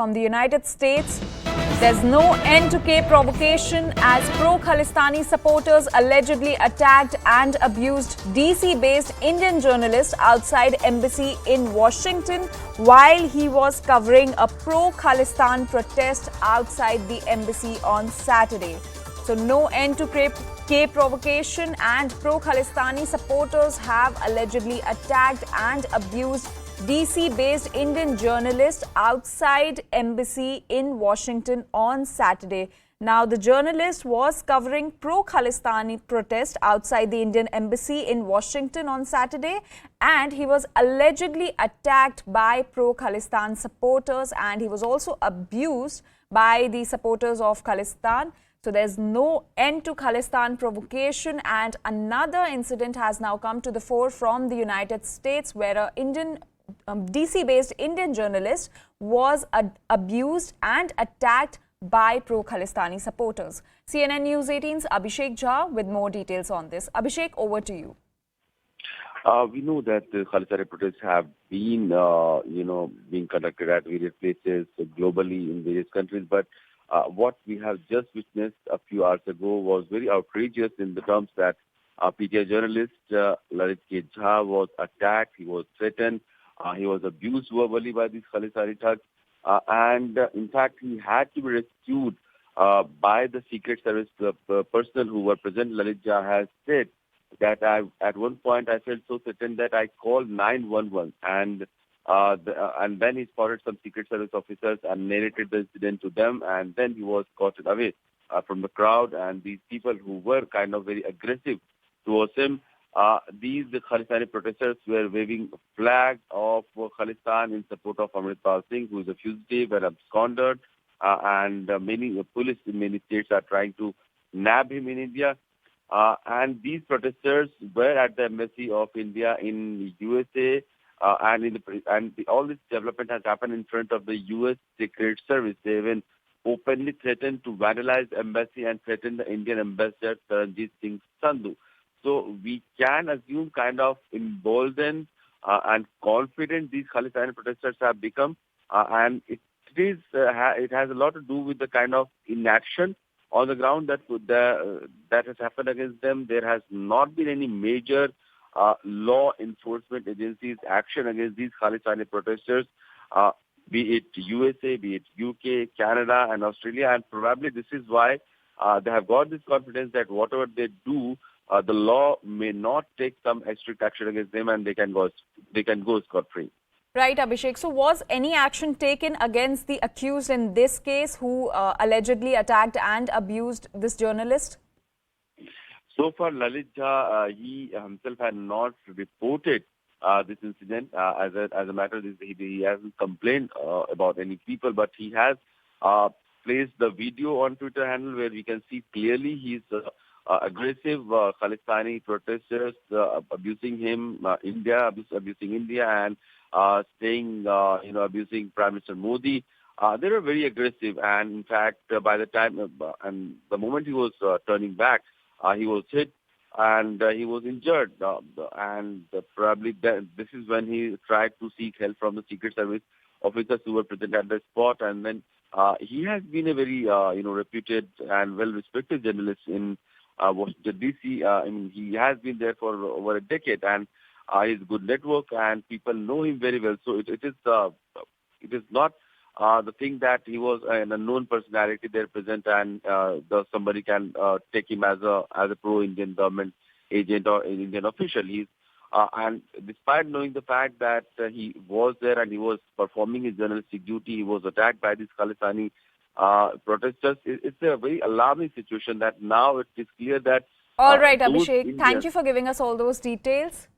From the United States, there's no end to K provocation as pro-Khalistani supporters allegedly attacked and abused DC-based Indian journalist outside embassy in Washington while he was covering a pro-Khalistan protest outside the embassy on Saturday. So no end to K provocation, and pro-Khalistani supporters have allegedly attacked and abused DC-based Indian journalist outside embassy in Washington on Saturday. Now, the journalist was covering pro-Khalistani protest outside the Indian embassy in Washington on Saturday, and he was allegedly attacked by pro-Khalistan supporters, and he was also abused by the supporters of Khalistan. So there's no end to Khalistan provocation, and another incident has now come to the fore from the United States where an DC-based Indian journalist was abused and attacked by pro-Khalistani supporters. CNN News 18's Abhishek Jha with more details on this. Abhishek, over to you. We know that the Khalistani protests have been, being conducted at various places globally in various countries, but what we have just witnessed a few hours ago was very outrageous in the terms that PTI journalist Lalit K. Jha was attacked, he was threatened, he was abused verbally by these Khalistani thugs, and in fact he had to be rescued by the Secret Service. The person who were present, Lalit Jha, has said that at one point I felt so threatened that I called 911, and then he spotted some Secret Service officers and narrated the incident to them, and then he was escorted away from the crowd, and these people who were kind of very aggressive towards him, the Khalistani protesters were waving a flag of Khalistan in support of Amritpal Singh, who is a fugitive and absconded, and many police in many states are trying to nab him in India. And these protesters were at the embassy of India in USA, all this development has happened in front of the U.S. Secret Service. They even openly threatened to vandalize the embassy and threaten the Indian ambassador Taranjit Singh Sandhu. So we can assume kind of emboldened and confident these Khalistani protesters have become, and it has a lot to do with the kind of inaction on the ground that has happened against them. There has not been any major law enforcement agencies' action against these Khalistani protesters, be it USA, be it UK, Canada, and Australia, and probably this is why they have got this confidence that whatever they do, the law may not take some strict action against them, and they can go scot-free. Right, Abhishek. So was any action taken against the accused in this case who allegedly attacked and abused this journalist? So far, Lalit Jha, he himself had not reported this incident. As a matter of this, he hasn't complained about any people, but he has placed the video on Twitter handle where we can see clearly he's aggressive Khalistani protesters abusing him, abusing India, and abusing Prime Minister Modi. They were very aggressive, and in fact, by the time and the moment he was turning back, he was hit and he was injured, and probably this is when he tried to seek help from the Secret Service officers who were present at the spot. And then he has been a very reputed and well-respected journalist in Washington DC. He has been there for over a decade, and he has a good network, and people know him very well. So it is not the thing that he was an unknown personality there present, and somebody can take him as a pro-Indian government agent or an Indian official. And despite knowing the fact that he was there and he was performing his journalistic duty, he was attacked by these Khalistani protesters. It's a very alarming situation that now it is clear that... All right, Abhishek. Thank you for giving us all those details.